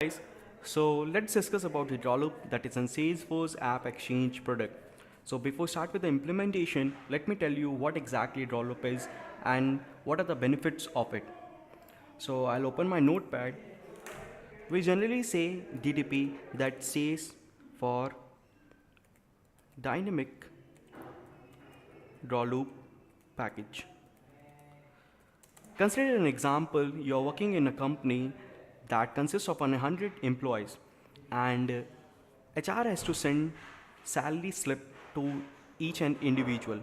Guys, so let's discuss about the Drawloop, that is a Salesforce AppExchage product. So before start with the implementation, let me tell you what exactly Drawloop is and what are the benefits of it. So I'll open my notepad. We generally say DDP, that stands for Dynamic Drawloop Package. Consider an example, you're working in a company that consists of 100 employees and HR has to send salary slip to each and individual.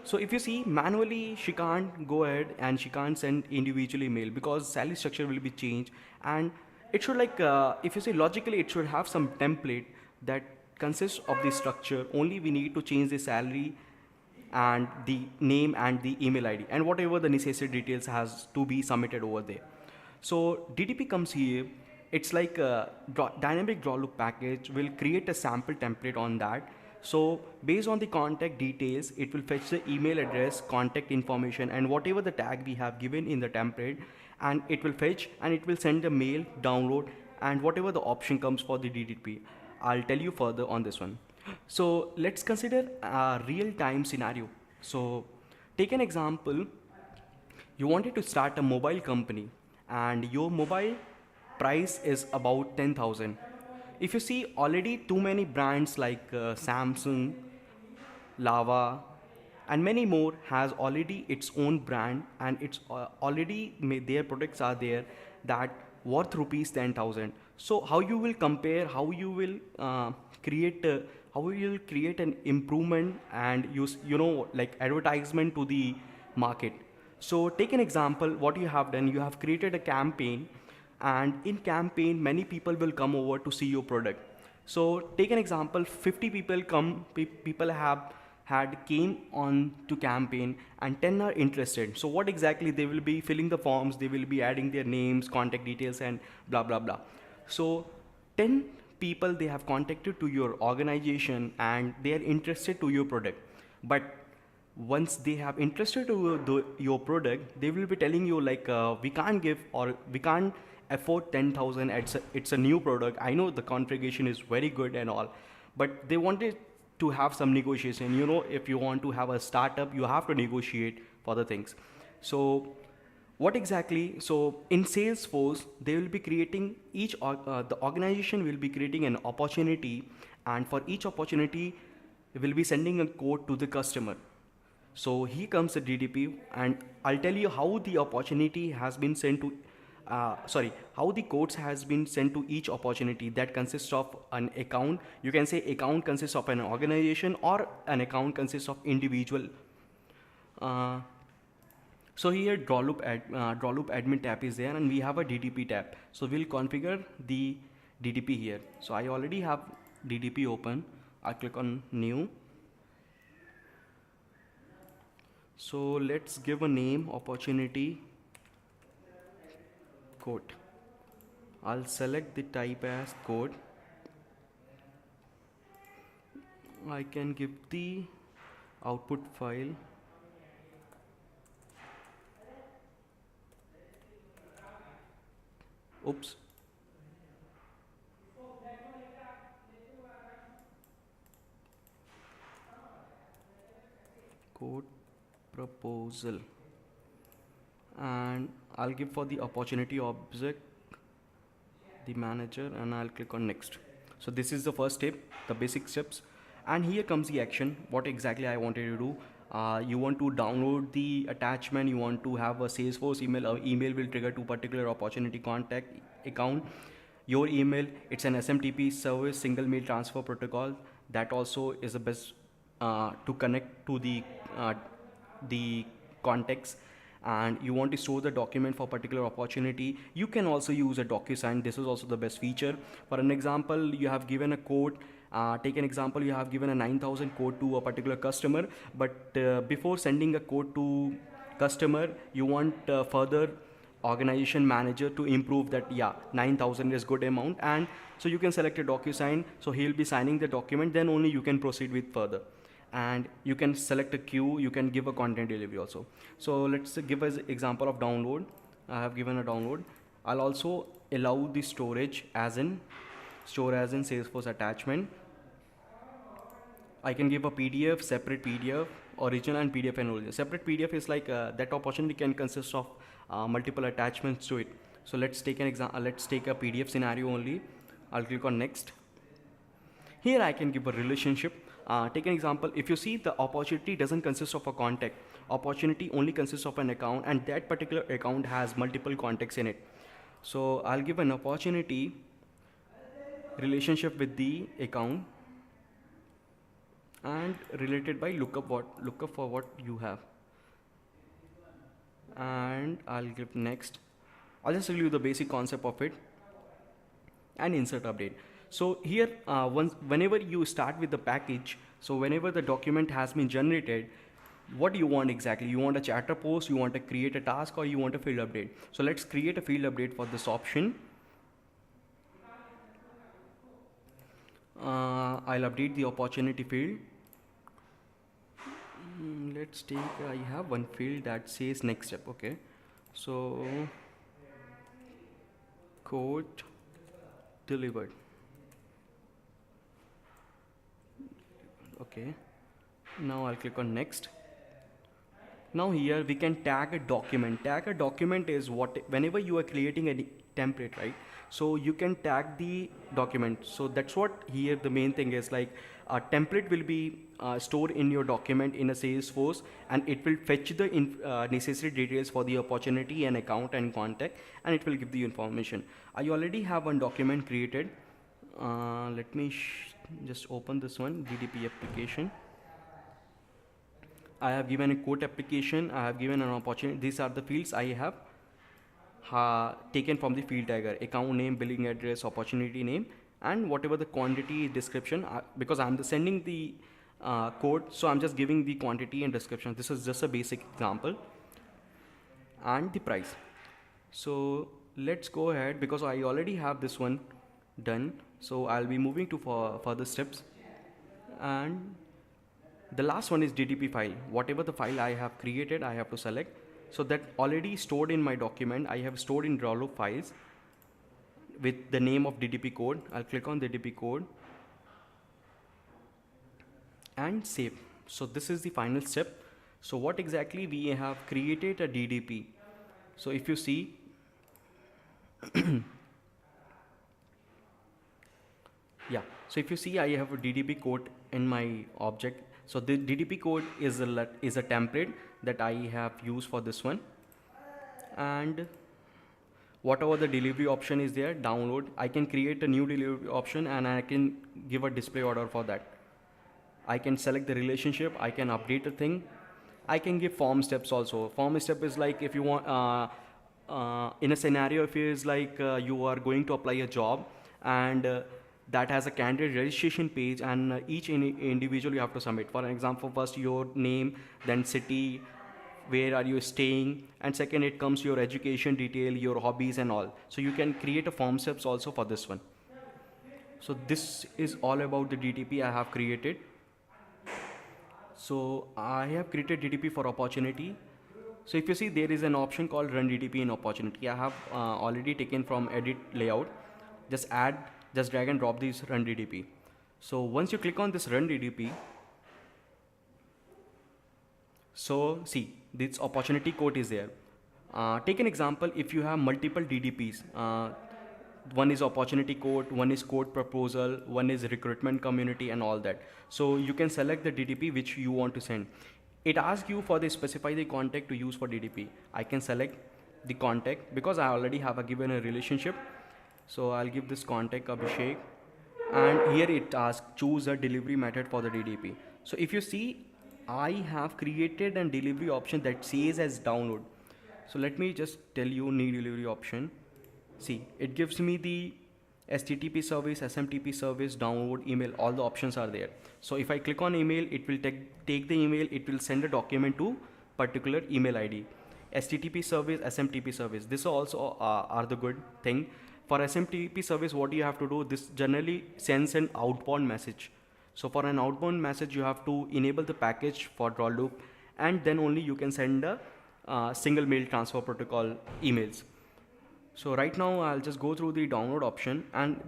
So if you see manually, she can't go ahead and she can't send individual email because salary structure will be changed, and it should if you say logically, it should have some template that consists of the structure. Only we need to change the salary and the name and the email ID and whatever the necessary details has to be submitted over there. So DTP comes here. It's like a dynamic draw loop package will create a sample template on that. So based on the contact details, it will fetch the email address, contact information, and whatever the tag we have given in the template, and it will fetch and it will send the mail, download, and whatever the option comes for the DTP. I'll tell you further on this one. So let's consider a real-time scenario. So take an example. You wanted to start a mobile company and your mobile price is about 10,000. If you see already too many brands like Samsung, Lava, and many more has already its own brand, and it's already their products are there that worth rupees 10,000. So how you will compare, how you will create how you will create an improvement and use like advertisement to the market. So take an example, what you have done, you have created a campaign, and in campaign many people will come over to see your product. So take an example, 50 people people have had came on to campaign and 10 are interested. So what exactly, they will be filling the forms, they will be adding their names, contact details, and blah blah blah. So 10 people, they have contacted to your organization and they are interested to your product. But once they have interested to your product, they will be telling you like we can't give, or we can't afford 10,000. It's a new product. I know the configuration is very good and all, but they wanted to have some negotiation. If you want to have a startup, you have to negotiate for the things. So what exactly? So in Salesforce, they will be creating the organization will be creating an opportunity, and for each opportunity, we will be sending a code to the customer. So here comes the DDP, and I'll tell you how the opportunity has been sent to, how the codes has been sent to each opportunity that consists of an account. You can say account consists of an organization or an account consists of individual. Uh, so here Drawloop admin tab is there, and we have a DDP tab. So we'll configure the DDP here. So I already have DDP open. I click on new. So let's give a name, opportunity code. I'll select the type as code. I can give the output file. Oops. Code proposal, and I'll give for the opportunity object the manager, and I'll click on next. So this is the first step, the basic steps, and here comes the action. What exactly I wanted to do, you want to download the attachment, you want to have a Salesforce email. Email will trigger to particular opportunity contact account. Your email, it's an SMTP service, single mail transfer protocol. That also is the best to connect to the context. And you want to store the document for particular opportunity, you can also use a DocuSign. This is also the best feature. For an example, you have given a code, take an example, you have given a 9,000 code to a particular customer, but before sending a code to customer, you want further organization manager to improve that, yeah, 9,000 is good amount, and so you can select a DocuSign. So he'll be signing the document, then only you can proceed with further. And you can select a queue, you can give a content delivery also. So let's give us example of download. I have given a download, I'll also allow the storage as in store as in Salesforce attachment. I can give a PDF, separate PDF, original and PDF and original. Separate PDF is like that opportunity can consist of multiple attachments to it. So let's take an example. Let's take a PDF scenario only. I'll click on next. Here I can give a relationship. Take an example. If you see, the opportunity doesn't consist of a contact. Opportunity only consists of an account, and that particular account has multiple contacts in it. So I'll give an opportunity relationship with the account and related by lookup for what you have, and I'll give next. I'll just tell you the basic concept of it and insert update. So here whenever you start with the package, so whenever the document has been generated, what do you want exactly? You want a chatter post, you want to create a task, or you want a field update? So let's create a field update for this option. I'll update the opportunity field. Let's take, I have one field that says next step. Okay, so code delivered. Okay, now I'll click on next. Now here we can tag a document. Tag a document is what, whenever you are creating a template, right? So you can tag the document. So that's what here the main thing is, like a template will be stored in your document in a Salesforce, and it will fetch the necessary details for the opportunity and account and contact, and it will give the information. I already have one document created. Let me just open this one, DDP application. I have given a quote application, I have given an opportunity. These are the fields I have taken from the field tagger: account name, billing address, opportunity name, and whatever the quantity description. Because I'm sending the code, so I'm just giving the quantity and description. This is just a basic example, and the price. So let's go ahead, because I already have this one done. So I'll be moving to further steps, and the last one is DDP file. Whatever the file I have created, I have to select. So that already stored in my document, I have stored in Drawloop files with the name of DDP code. I'll click on the DDP code and save. So this is the final step. So what exactly we have created a DDP. So if you see, yeah. So if you see, I have a DDP code in my object. So the DDP code is a template that I have used for this one, and whatever the delivery option is there, download, I can create a new delivery option, and I can give a display order for that. I can select the relationship, I can update a thing, I can give form steps also. Form step is like, if you want in a scenario, if it is like you are going to apply a job, and that has a candidate registration page, and each individual you have to submit. For example, first your name, then city, where are you staying, and second it comes your education detail, your hobbies and all. So you can create a form steps also for this one. So this is all about the DTP I have created. So I have created DTP for opportunity. So if you see, there is an option called run DTP in opportunity. I have already taken from edit layout. Just drag and drop this run DTP. So once you click on this run DTP, so see, this opportunity code is there. Take an example, if you have multiple DDPs, one is opportunity code, one is code proposal, one is recruitment community and all that. So you can select the DDP which you want to send. It asks you for the specify the contact to use for DDP. I can select the contact because I already have given a relationship. So I'll give this contact Abhishek, and here it asks choose a delivery method for the DDP. So if you see, I have created a delivery option that says as download. So let me just tell you new delivery option. See, it gives me the HTTP service, SMTP service, download, email, all the options are there. So if I click on email, it will take the email, it will send a document to particular email ID. HTTP service, SMTP service, this also are the good thing. For SMTP service, what you have to do, this generally sends an outbound message. So for an outbound message, you have to enable the package for Drawloop, and then only you can send a single mail transfer protocol emails. So right now I'll just go through the download option, and